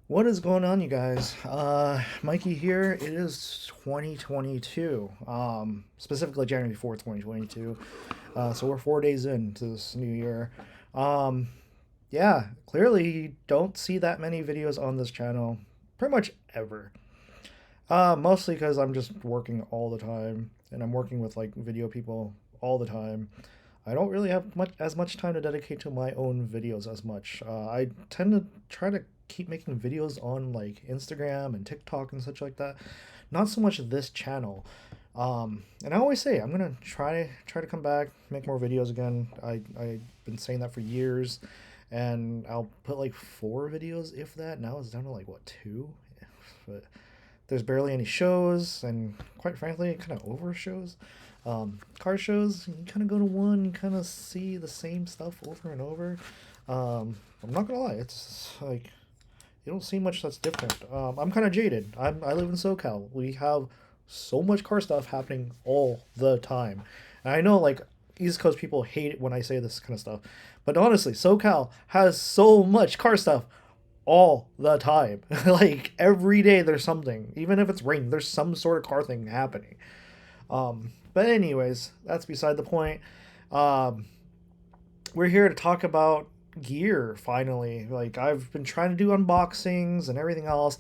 What is going on, you guys? Mikey here. It is 2022, specifically January 4th, 2022. So we're 4 days into this new year. Um, yeah, clearly you don't see that many videos on this channel, pretty much ever. Mostly because I'm just working all the time, and I'm working with like video people all the time. I don't really have as much time to dedicate to my own videos as much. I tend to try to keep making videos on like Instagram and TikTok and such like that. Not so much this channel. And I always say I'm gonna try to come back, make more videos again. I've been saying that for years, and I'll put like 4 videos if that. Now it's down to like what, two, but there's barely any shows, and quite frankly, kind of over shows. Car shows, you kind of go to one, you kind of see the same stuff over and over. I'm not gonna lie, it's like you don't see much that's different. I'm kind of jaded. I live in SoCal. We have so much car stuff happening all the time, and I know like East Coast people hate it when I say this kind of stuff, but honestly, SoCal has so much car stuff all the time. Like every day there's something. Even if it's raining, there's some sort of car thing happening. But anyways, that's beside the point. Um, we're here to talk about gear finally. Like I've been trying to do unboxings and everything else.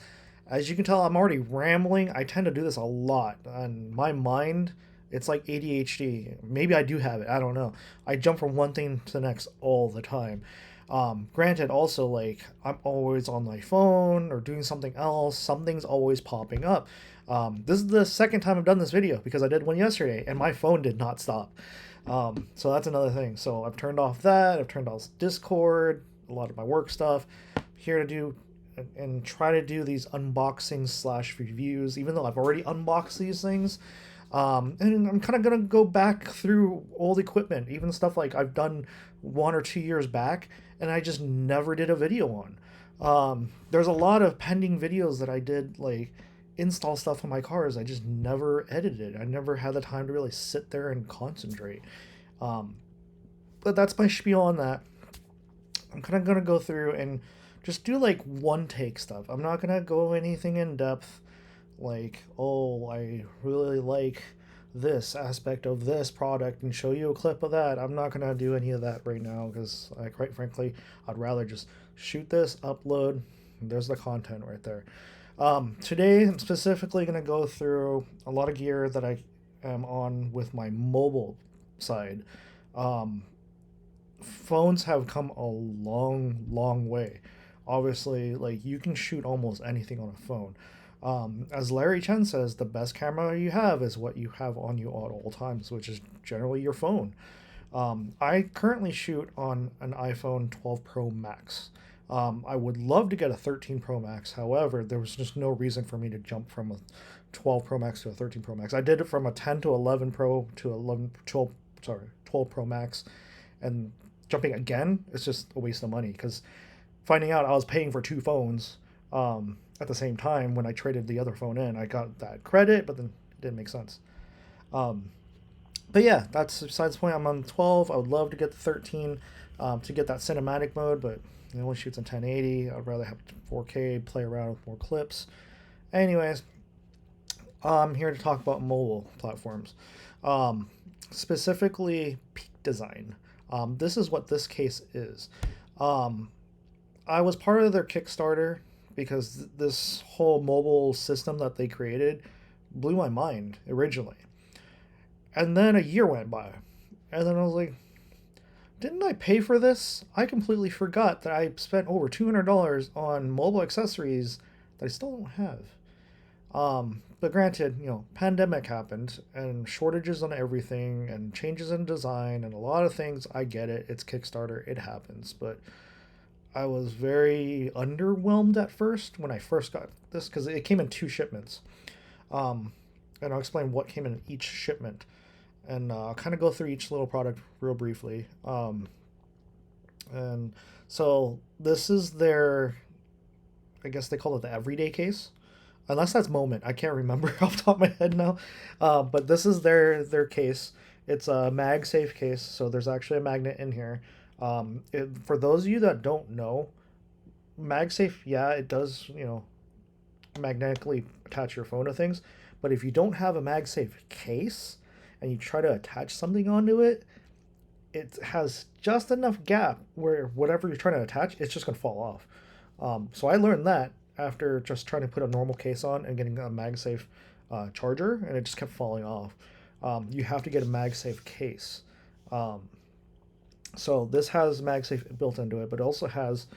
As you can tell, I'm already rambling. I tend to do this a lot. And my mind, it's like ADHD. Maybe I do have it. I don't know. I jump from one thing to the next all the time. Granted, also, like, I'm always on my phone or doing something else. Something's always popping up. This is the second time I've done this video because I did one yesterday and my phone did not stop. So that's another thing. So I've turned off that. I've turned off Discord, a lot of my work stuff. Here to do and try to do these unboxings slash reviews, even though I've already unboxed these things. And I'm kind of gonna go back through old equipment, even stuff like I've done 1 or 2 years back, and I just never did a video on. There's a lot of pending videos that I did, like install stuff on my cars. I just never edited. I never had the time to really sit there and concentrate. Um, but that's my spiel on that. I'm kind of gonna go through and just do like one take stuff. I'm not gonna go anything in depth like, oh, I really like this aspect of this product and show you a clip of that. I'm not gonna do any of that right now because, quite frankly, I'd rather just shoot this, upload. And there's the content right there. Today, I'm specifically gonna go through a lot of gear that I am on with my mobile side. Um, Phones have come a long, long way. Obviously, like you can shoot almost anything on a phone. As Larry Chen says, the best camera you have is what you have on you at all times, which is generally your phone. I currently shoot on an iPhone 12 Pro Max. I would love to get a 13 Pro Max. However, there was just no reason for me to jump from a 12 Pro Max to a 13 Pro Max. I did it from a 10 to 11 Pro to 11, 12, sorry, 12 Pro Max. And jumping again, it's just a waste of money because finding out I was paying for two phones at the same time when I traded the other phone in, I got that credit, but then it didn't make sense. Um, but yeah, that's besides the point. I'm on 12. I would love to get the 13 to get that cinematic mode, but it only shoots in 1080. I'd rather have 4K, play around with more clips. Anyways, I'm here to talk about mobile platforms, um, specifically Peak Design. This is what this case is. Um, I was part of their Kickstarter because this whole mobile system that they created blew my mind originally. And then a year went by. And then I was like, didn't I pay for this? I completely forgot that I spent over $200 on mobile accessories that I still don't have. But granted, pandemic happened and shortages on everything and changes in design and a lot of things. I get it. It's Kickstarter. It happens. But I was very underwhelmed at first when I first got this because it came in 2 shipments. Um, and I'll explain what came in each shipment. And I'll kind of go through each little product real briefly. And so this is their, I guess they call it the everyday case. Unless that's Moment. I can't remember off the top of my head now. But this is their case. It's a magsafe case, so there's actually a magnet in here. For those of you that don't know, MagSafe, yeah, it does, magnetically attach your phone to things, but if you don't have a MagSafe case and you try to attach something onto it, it has just enough gap where whatever you're trying to attach, it's just gonna fall off. So I learned that after just trying to put a normal case on and getting a MagSafe charger, and it just kept falling off. You have to get a MagSafe case. Um, so this has MagSafe built into it, but it also has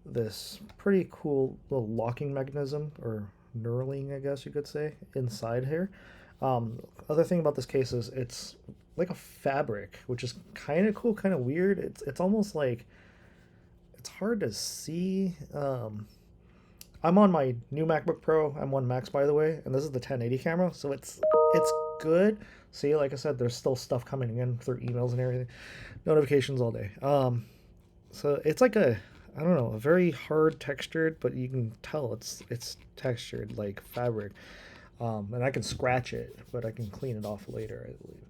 this pretty cool little locking mechanism, or knurling, I guess you could say, inside here. Other thing about this case is it's like a fabric, which is kind of cool, kind of weird. It's almost like it's hard to see. I'm on my new MacBook Pro M1 Max, by the way, and this is the 1080 camera, so it's good. See, like I said, there's still stuff coming in through emails and everything, notifications all day. So it's like a, I don't know, a very hard textured, but you can tell it's textured like fabric. And I can scratch it, but I can clean it off later, I believe.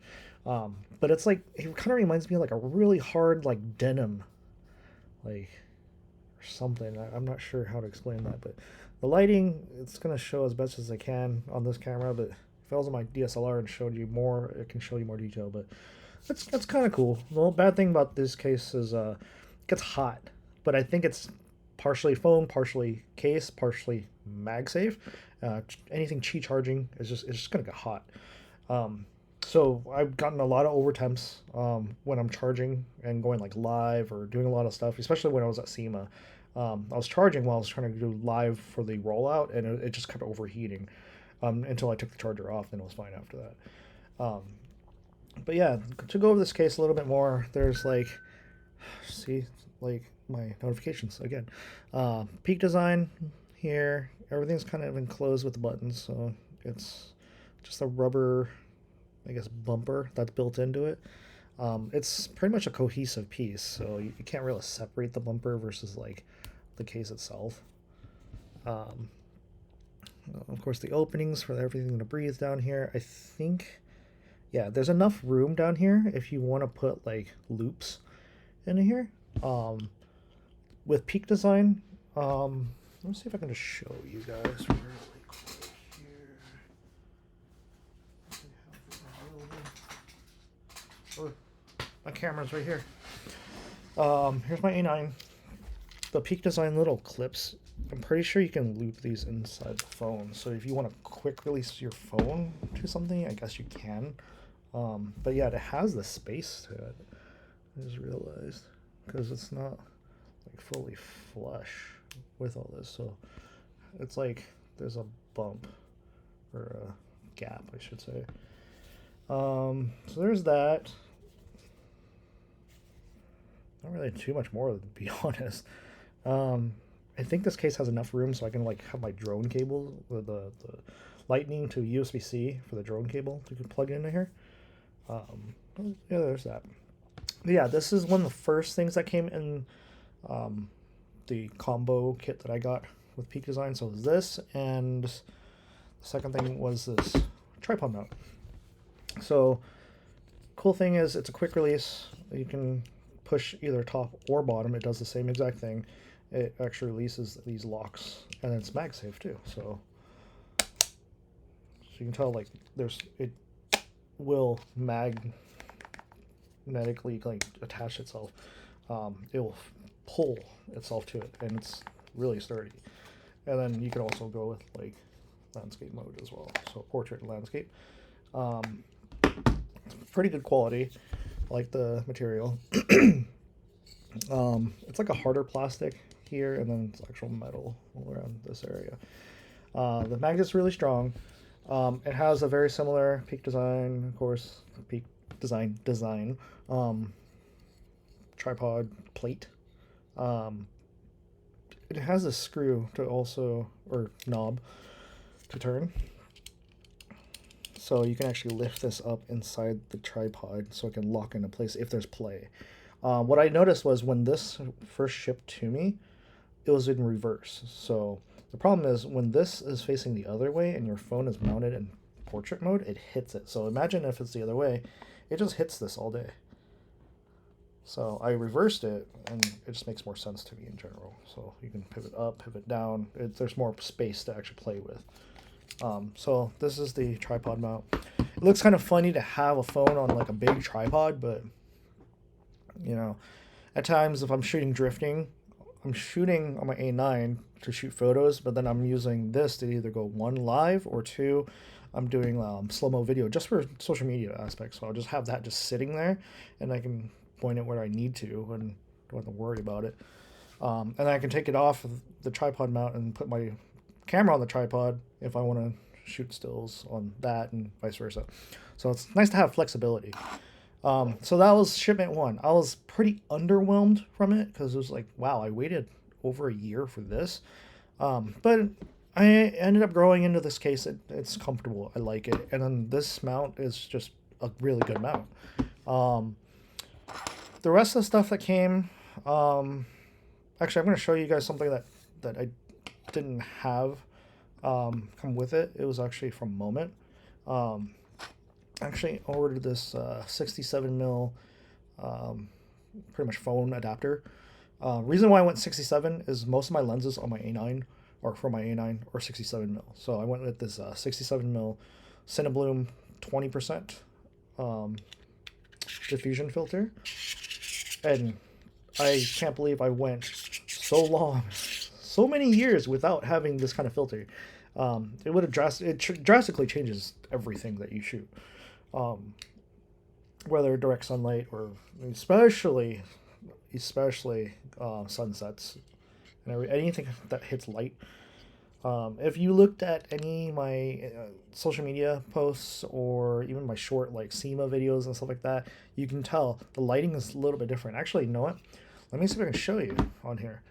But it's like, it kind of reminds me of like a really hard like denim, like, or something. I'm not sure how to explain that, but the lighting, it's gonna show as best as I can on this camera. But if I was on my DSLR and showed you more, it can show you more detail. But that's kind of cool. The only bad thing about this case is it gets hot, but I think it's partially phone, partially case, partially MagSafe. Anything Qi charging is just gonna get hot. So I've gotten a lot of overtemps when I'm charging and going like live or doing a lot of stuff, especially when I was at SEMA. I was charging while I was trying to do live for the rollout, and it just kept overheating until I took the charger off, and it was fine after that. But yeah, to go over this case a little bit more, there's like, see, like my notifications again. Peak design here, everything's kind of enclosed with buttons, so it's just a rubber, I guess, bumper that's built into it. It's pretty much a cohesive piece, so you can't really separate the bumper versus like the case itself. Um, of course, the openings for everything to breathe down here. I think, yeah, there's enough room down here if you want to put like loops in here. With Peak Design, let me see if I can just show you guys really quick here. Oh, my camera's right here. Here's my A9. The Peak Design little clips, I'm pretty sure you can loop these inside the phone. So if you want to quick release your phone to something, I guess you can. But yeah, it has the space to it. I just realized, because it's not like fully flush with all this, so it's like there's a bump, or a gap, I should say. So there's that. Not really too much more, to be honest. I think this case has enough room so I can like have my drone cable, the lightning to USB-C for the drone cable you can plug into here. Yeah, there's that. But yeah, this is one of the first things that came in the combo kit that I got with Peak Design. So it was this, and the second thing was this tripod mount. So cool thing is it's a quick release. You can push either top or bottom. It does the same exact thing. It actually releases these locks, and it's MagSafe too. So you can tell like it will magnetically like attach itself. It will pull itself to it, and it's really sturdy. And then you can also go with like landscape mode as well, so portrait and landscape. Pretty good quality. I like the material. It's like a harder plastic here, and then it's actual metal all around this area. The magnet's really strong. It has a very similar Peak Design, of course, Peak Design tripod plate. It has a screw to also, or knob to turn. So you can actually lift this up inside the tripod so it can lock into place if there's play. What I noticed was when this first shipped to me, it was in reverse. So the problem is when this is facing the other way and your phone is mounted in portrait mode, it hits it. So imagine if it's the other way, it just hits this all day. So I reversed it, and it just makes more sense to me in general. So you can pivot up, pivot down. There's more space to actually play with. So this is the tripod mount. It looks kind of funny to have a phone on like a big tripod, but you know, at times if I'm shooting drifting, I'm shooting on my A9 to shoot photos, but then I'm using this to either go one live or two, I'm doing slow-mo video just for social media aspects. So I'll just have that just sitting there, and I can point it where I need to and don't have to worry about it. And I can take it off of the tripod mount and put my camera on the tripod if I want to shoot stills on that and vice versa. So it's nice to have flexibility. So that was shipment one. I was pretty underwhelmed from it because it was like, wow, I waited over a year for this. But I ended up growing into this case. It's comfortable. I like it. And then this mount is just a really good mount. The rest of the stuff that came, actually, I'm going to show you guys something that I didn't have come with it. It was actually from Moment. Actually ordered this 67 mil pretty much phone adapter. Reason why I went 67 is most of my lenses on my A9 or for my A9 or 67 mil. So I went with this 67 mil cinebloom 20% diffusion filter, and I can't believe I went so many years without having this kind of filter. It would have drastically changes everything that you shoot, whether direct sunlight or especially sunsets and anything that hits light. If you looked at any of my social media posts or even my short like SEMA videos and stuff like that, you can tell the lighting is a little bit different. Actually, you know what? Let me see if I can show you on here.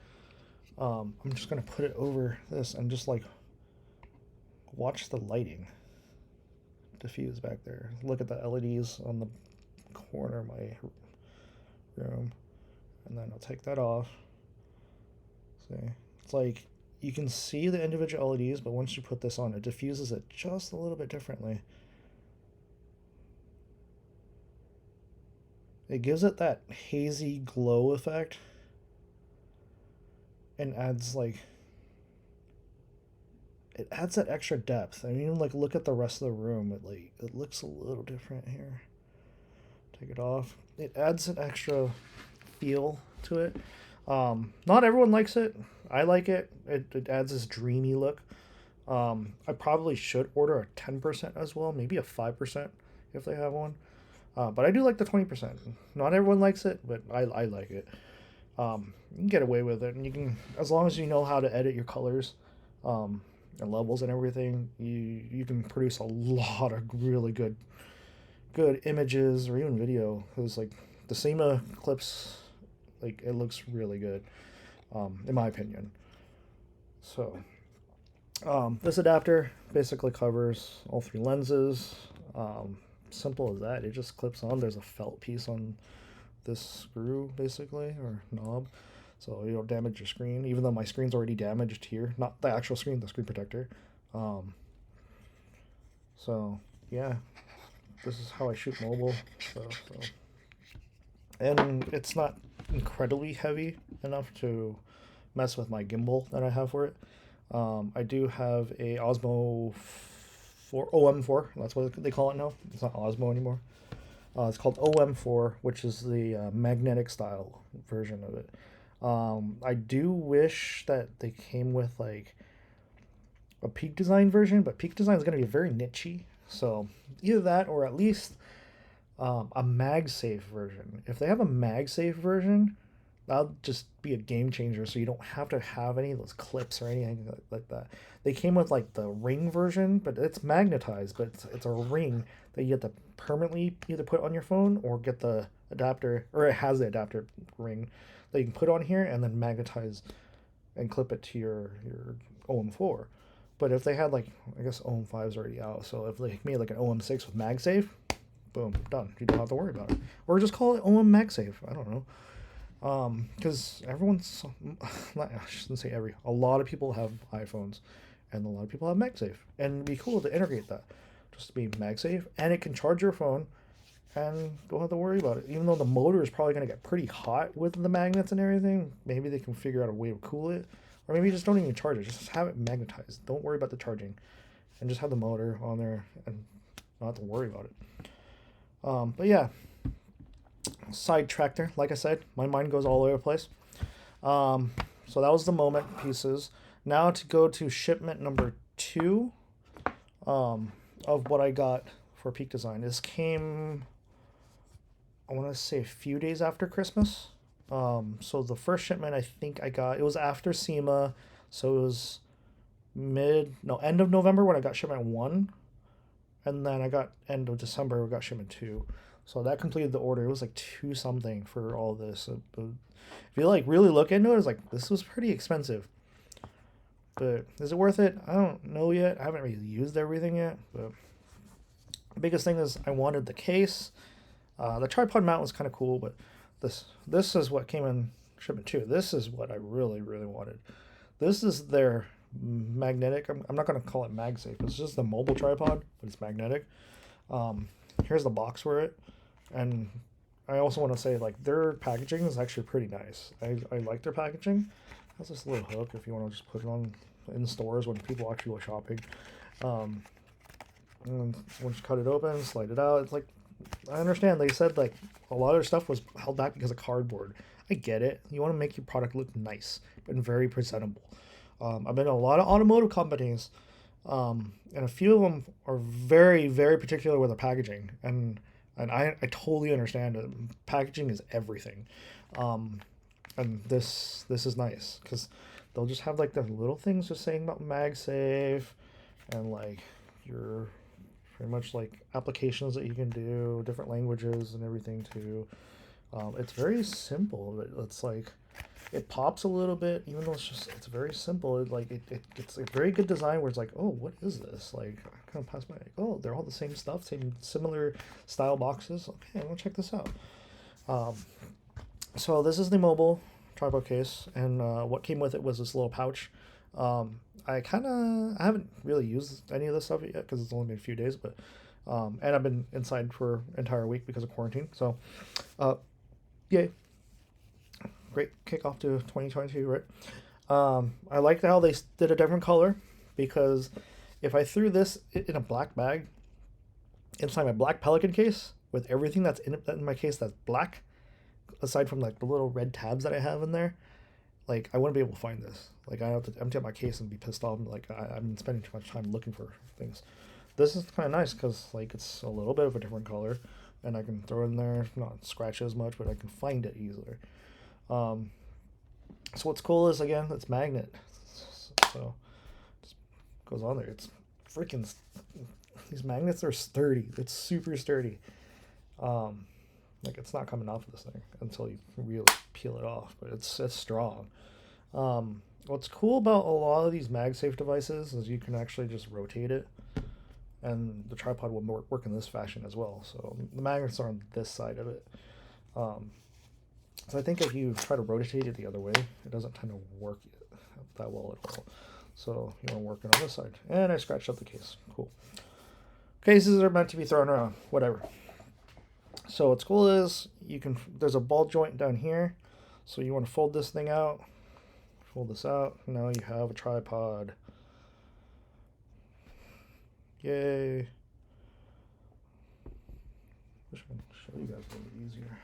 I'm just gonna put it over this and just like watch the lighting diffuse back there. Look at the LEDs on the corner of my room, and then I'll take that off. See, it's like you can see the individual LEDs, but once you put this on, it diffuses it just a little bit differently. It gives it that hazy glow effect and adds that extra depth. I mean, like look at the rest of the room. It looks a little different here. Take it off. It adds an extra feel to it. Not everyone likes it. I like it. It adds this dreamy look. I probably should order a 10% as well, maybe a 5% if they have one. But I do like the 20%. Not everyone likes it, but I like it. You can get away with it, and you can, as long as you know how to edit your colors, and levels and everything, you can produce a lot of really good images or even video. Because like the SEMA clips, like it looks really good, in my opinion. So this adapter basically covers all three lenses. Simple as that. It just clips on. There's a felt piece on this screw basically, or knob, so you don't damage your screen, even though my screen's already damaged here. Not the actual screen, the screen protector. So yeah, this is how I shoot mobile. So. And it's not incredibly heavy enough to mess with my gimbal that I have for it. I do have a Osmo 4, OM4. That's what they call it now. It's not Osmo anymore. It's called OM4, which is the magnetic style version of it. I do wish that they came with like a Peak Design version, but Peak Design is going to be very nichey. So either that or at least a MagSafe version. If they have a MagSafe version, that'll just be a game changer. So you don't have to have any of those clips or anything like that. They came with like the ring version, but it's magnetized, but it's a ring that you have to permanently either put on your phone or get the adapter, or it has the adapter ring that you can put on here and then magnetize and clip it to your OM4. But if they had like, I guess OM5 is already out, so if they made like an OM6 with MagSafe, boom, done. You don't have to worry about it. Or just call it OM MagSafe. I don't know. Because everyone's, I shouldn't say a lot of people have iPhones, and a lot of people have MagSafe, and it'd be cool to integrate that, just to be MagSafe, and it can charge your phone, and don't have to worry about it. Even though the motor is probably going to get pretty hot with the magnets and everything, maybe they can figure out a way to cool it. Or maybe just don't even charge it. Just have it magnetized. Don't worry about the charging. And just have the motor on there and not have to worry about it. But yeah, side tractor. Like I said, my mind goes all over the place. So that was the moment pieces. Now to go to shipment number 2 of what I got for Peak Design. This came, I want to say, a few days after Christmas. So the first shipment I think I got, it was after SEMA, so it was end of November when I got shipment 1, and then I got end of December we got shipment 2. So that completed the order. It was like 2 something for all this. If you like really look into it, it's like this was pretty expensive. But is it worth it? I don't know yet. I haven't really used everything yet. But the biggest thing is I wanted the case. The tripod mount was kind of cool, but this is what came in shipment 2. This is what I really, really wanted. This is their magnetic. I'm not going to call it MagSafe. It's just the mobile tripod, but it's magnetic. Here's the box for it. And I also want to say, like, their packaging is actually pretty nice. I like their packaging. It has this little hook if you want to just put it on in stores when people actually go shopping. And once you cut it open, slide it out. It's like, I understand they said like a lot of their stuff was held back because of cardboard. I get it. You want to make your product look nice and very presentable. I've been in a lot of automotive companies, and a few of them are very, very particular with their packaging, and I totally understand it. Packaging is everything, and this is nice because they'll just have like the little things just saying about MagSafe, and like your pretty much like applications that you can do, different languages and everything too. It's very simple, but it's like it pops a little bit, even though it's very simple. It's a very good design where it's like, oh, what is this? Like, I kind of pass by, like, oh, they're all the same stuff, same similar style boxes. Okay, I'm gonna check this out. So this is the mobile tripod case, and what came with it was this little pouch. I haven't really used any of this stuff yet because it's only been a few days, but and I've been inside for an entire week because of quarantine. So, yay. Great kickoff to 2022, right? I liked how they did a different color because if I threw this in a black bag inside my black Pelican case with everything that's in my case that's black, aside from like the little red tabs that I have in there, like I wouldn't be able to find this. Like I have to empty out my case and be pissed off. And, like I've been spending too much time looking for things. This is kind of nice because like it's a little bit of a different color, and I can throw it in there, not scratch as much, but I can find it easier. So what's cool is again it's magnet, so it just goes on there. It's freaking, these magnets are sturdy. It's super sturdy. Like it's not coming off of this thing until you really peel it off, but it's strong. What's cool about a lot of these MagSafe devices is you can actually just rotate it, and the tripod will work in this fashion as well. So the magnets are on this side of it. So I think if you try to rotate it the other way, it doesn't tend to work that well at all. So you want to work it on this side. And I scratched up the case. Cool. Cases are meant to be thrown around. Whatever. So what's cool is there's a ball joint down here. So you want to fold this thing out. Fold this out. Now you have a tripod. Yay. Wish I could show you guys a little bit easier.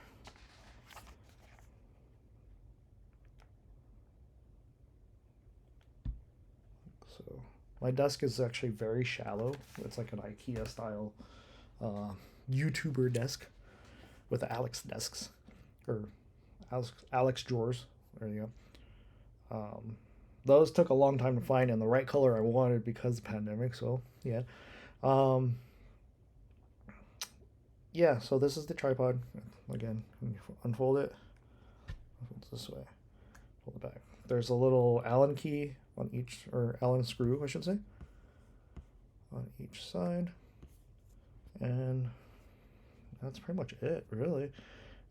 So my desk is actually very shallow. It's like an IKEA style YouTuber desk with the Alex desks or Alex drawers. There you go. Those took a long time to find in the right color I wanted because of the pandemic. So yeah. Yeah, so this is the tripod. Again, when you unfold it, this way, fold it back. There's a little Allen key on each, or Allen screw, I should say, on each side. And that's pretty much it, really.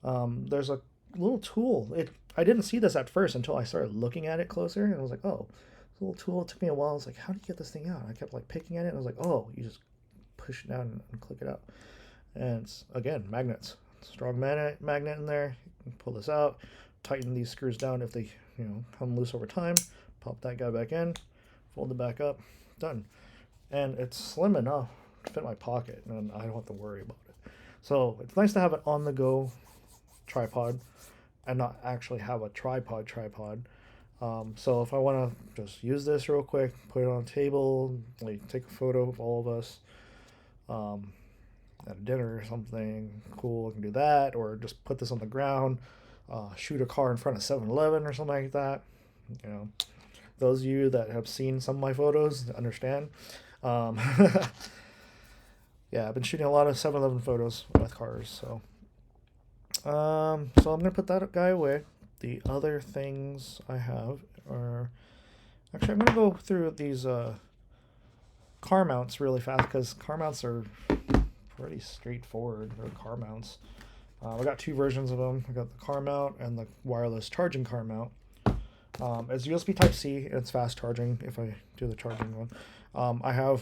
There's a little tool. I didn't see this at first until I started looking at it closer, and I was like, oh, this little tool. It took me a while. I was like, how do you get this thing out? I kept like picking at it, and I was like, oh, you just push it down and click it out. And it's, again, magnets. Strong magnet in there. You can pull this out, tighten these screws down if they, come loose over time. Pop that guy back in, fold it back up, done. And it's slim enough to fit in my pocket, and I don't have to worry about it. So it's nice to have an on-the-go tripod and not actually have a tripod. So if I want to just use this real quick, put it on a table, like take a photo of all of us at a dinner or something, cool, I can do that. Or just put this on the ground, shoot a car in front of 7-Eleven or something like that. Those of you that have seen some of my photos understand. Yeah, I've been shooting a lot of 7-Eleven photos with cars, so I'm gonna put that guy away. The other things I have are, actually, I'm gonna go through these car mounts really fast, because car mounts are pretty straightforward. They're car mounts. I got two versions of them. I got the car mount and the wireless charging car mount. It's USB Type C, and it's fast charging if I do the charging one. I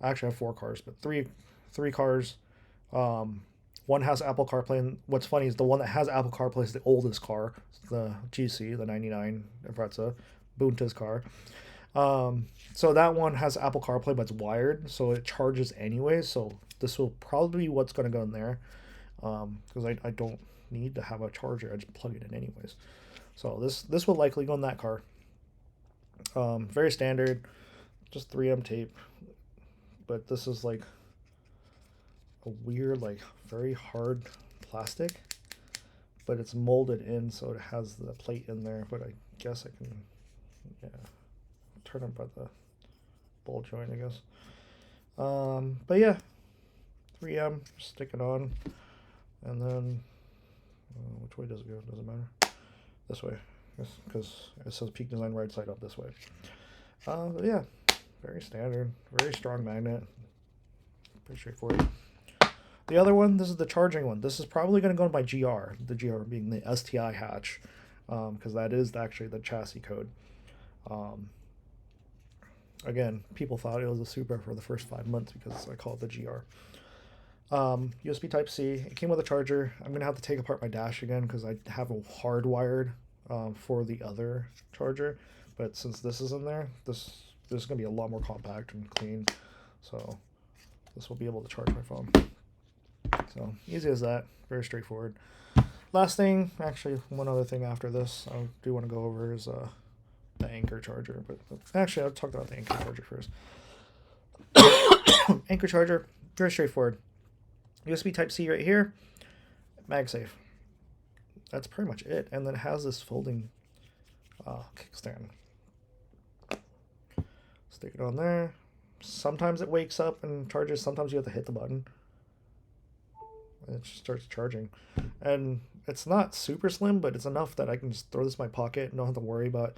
actually have 4 cars, but three cars. One has Apple CarPlay, and what's funny is the one that has Apple CarPlay is the oldest car, the GC, the 99 Impreza, Bunta's car. So that one has Apple CarPlay, but it's wired, so it charges anyway. So this will probably be what's going to go in there, because I don't need to have a charger. I just plug it in anyways. So this will likely go in that car. Very standard, just 3M tape, but this is like a weird, like very hard plastic, but it's molded in, so it has the plate in there. But I guess I can, turn it by the ball joint, I guess. But yeah, 3M, stick it on, and then which way does it go? Doesn't matter. This way, because it says Peak Design right side up this way. But yeah, very standard, very strong magnet, pretty straightforward. The other one, this is the charging one. This is probably going to go in my GR, the GR being the STI hatch, because that is actually the chassis code. Again, people thought it was a Supra for the first 5 months because I call it the GR. USB Type C. It came with a charger. I'm going to have to take apart my dash again because I have a hardwired for the other charger. But since this is in there, this is going to be a lot more compact and clean. So this will be able to charge my phone. So easy as that. Very straightforward. Last thing, actually one other thing after this I do want to go over is the Anker charger. But actually I'll talk about the Anker charger first. Anker charger, very straightforward. USB Type C right here, magsafe. That's pretty much it. And then it has this folding kickstand. Stick it on there. Sometimes it wakes up and charges. Sometimes you have to hit the button. And it just starts charging. And it's not super slim, but it's enough that I can just throw this in my pocket and don't have to worry about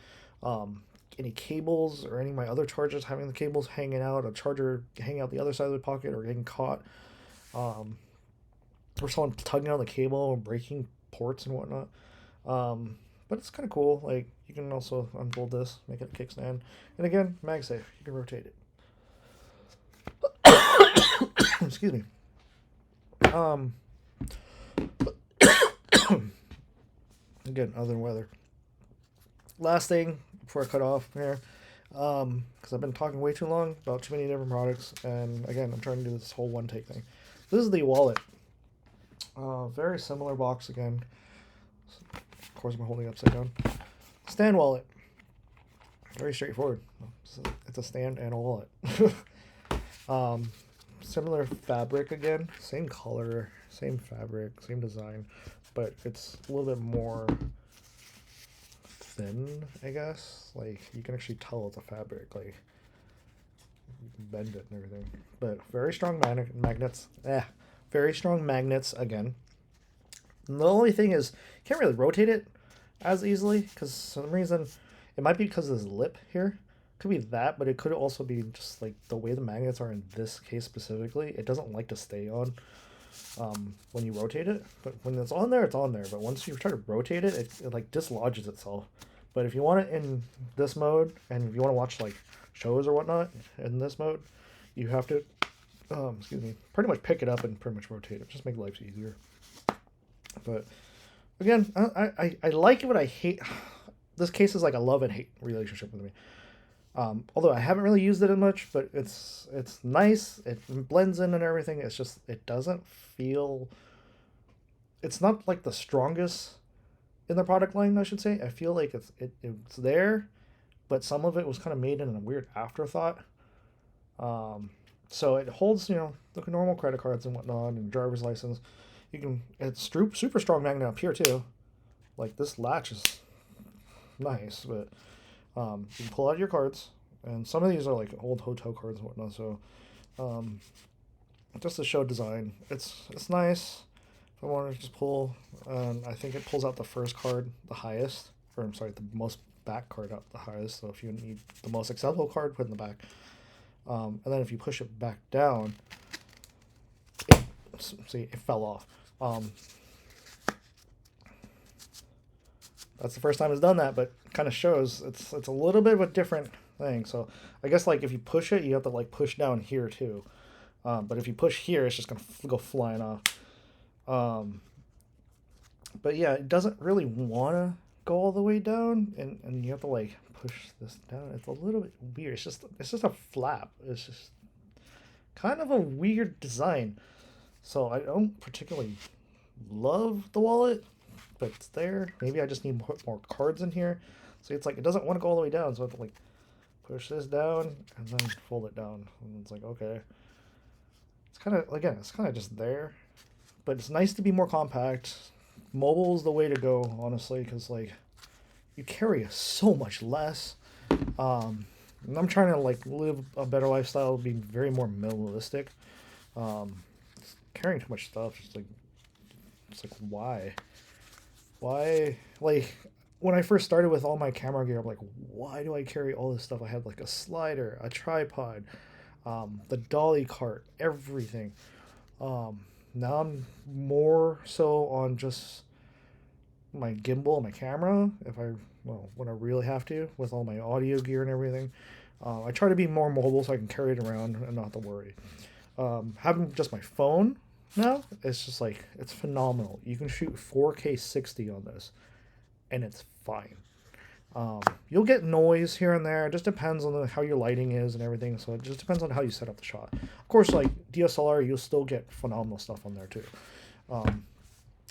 any cables or any of my other chargers having the cables hanging out, a charger hanging out the other side of the pocket or getting caught. Or someone tugging on the cable and breaking ports and whatnot. But it's kind of cool. Like, you can also unfold this, make it a kickstand. And again, magsafe. You can rotate it. Excuse me. Again, other than weather. Last thing before I cut off here, because I've been talking way too long about too many different products, and again, I'm trying to do this whole one take thing. This is the wallet. Very similar box again. Of course, I'm holding it upside down. Stand wallet. Very straightforward. It's a stand and a wallet. Similar fabric again. Same color, same fabric, same design, but it's a little bit more thin, I guess. Like, you can actually tell it's a fabric. Like, you can bend it and everything. But very strong magnets. Very strong magnets again. And the only thing is, you can't really rotate it as easily because for some reason, it might be because of this lip here. Could be that, but it could also be just like the way the magnets are in this case specifically. It doesn't like to stay on when you rotate it. But when it's on there, it's on there. But once you try to rotate it, it like dislodges itself. But if you want it in this mode, and if you want to watch like shows or whatnot in this mode, you have to excuse me, pretty much pick it up and pretty much rotate it. Just make life easier. But again, I like it, but I hate. This case is like a love and hate relationship with me. Although I haven't really used it as much, but it's nice. It blends in and everything. It's just it doesn't feel. It's not like the strongest in the product line, I should say. I feel like it's there, but some of it was kind of made in a weird afterthought. So it holds, the normal credit cards and whatnot and driver's license. It's super strong magnet up here too. Like this latch is nice, but you can pull out your cards, and some of these are like old hotel cards and whatnot. So just to show design, it's nice. If I want to just pull, I think it pulls out the first card the highest, or I'm sorry, the most back card out the highest. So if you need the most accessible card, put in the back. And then if you push it back down, see, it fell off. That's the first time it's done that, but kind of shows it's a little bit of a different thing. So I guess like if you push it, you have to like push down here too. But if you push here, it's just gonna go flying off. But yeah, it doesn't really want to go all the way down, and you have to like push this down. It's a little bit weird. It's just a flap. It's just kind of a weird design. So I don't particularly love the wallet, but it's there. Maybe I just need to put more cards in here. So it's like it doesn't want to go all the way down, so I have to like push this down and then fold it down. And it's like, okay. It's kind of just there. But it's nice to be more compact. Mobile is the way to go, honestly, because like you carry so much less. And I'm trying to like live a better lifestyle, being very more minimalistic. Carrying too much stuff, it's like why? Like when I first started with all my camera gear, I'm like, why do I carry all this stuff? I had like a slider, a tripod, the dolly cart, everything. Now I'm more so on just my gimbal and my camera when I really have to, with all my audio gear and everything. I try to be more mobile so I can carry it around and not have to worry. Having just my phone now, it's just like, it's phenomenal. You can shoot 4K 60 on this, and it's fine. You'll get noise here and there. It just depends on how your lighting is and everything. So it just depends on how you set up the shot. Of course, like DSLR, you'll still get phenomenal stuff on there too. It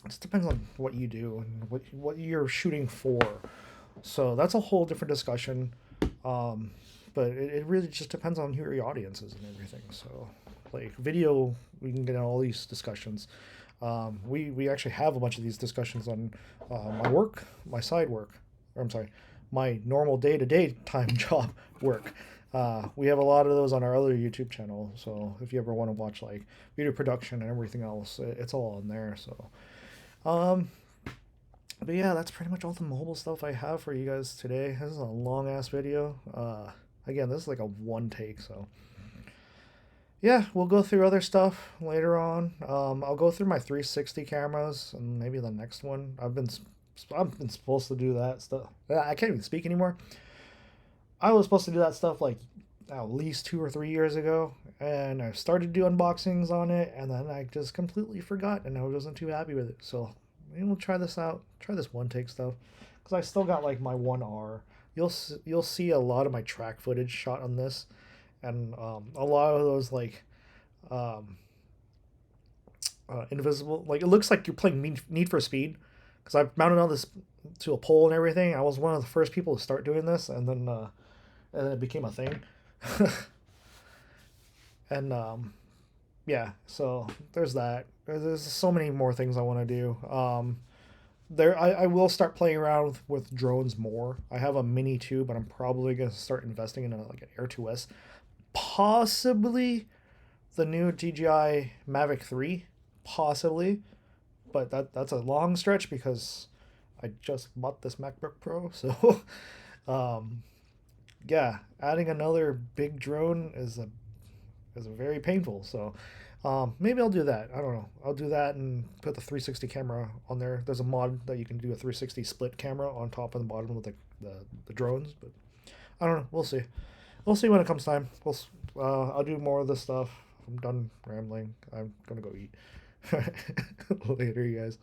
just depends on what you do and what you're shooting for. So that's a whole different discussion. But it really just depends on who your audience is and everything. So like video, we can get in all these discussions. We actually have a bunch of these discussions on my side work. Or I'm sorry, my normal day-to-day time job work. We have a lot of those on our other YouTube channel. So if you ever want to watch like video production and everything else, it's all on there. So, but yeah, that's pretty much all the mobile stuff I have for you guys today. This is a long ass video. Again, this is like a one take. So yeah, we'll go through other stuff later on. I'll go through my 360 cameras and maybe the next one. I've been supposed to do that stuff. I can't even speak anymore. I was supposed to do that stuff like at least 2 or 3 years ago, and I started to do unboxings on it, and then I just completely forgot, and I wasn't too happy with it. So maybe we'll try this out. Try this one take stuff, because I still got like my 1R. You'll see a lot of my track footage shot on this, and a lot of those like invisible. Like it looks like you're playing Need for Speed. Because I've mounted all this to a pole and everything. I was one of the first people to start doing this, and then it became a thing. And yeah, so there's that. There's so many more things I want to do. I will start playing around with drones more. I have a Mini 2, but I'm probably going to start investing in like an Air 2S. Possibly the new DJI Mavic 3. Possibly. But that's a long stretch because I just bought this MacBook Pro. So yeah, adding another big drone is very painful. So maybe I'll do that. I don't know. I'll do that and put the 360 camera on there. There's a mod that you can do a 360 split camera on top and the bottom of the drones. But I don't know. We'll see. We'll see when it comes time. I'll do more of this stuff. I'm done rambling. I'm gonna go eat. Later, you guys.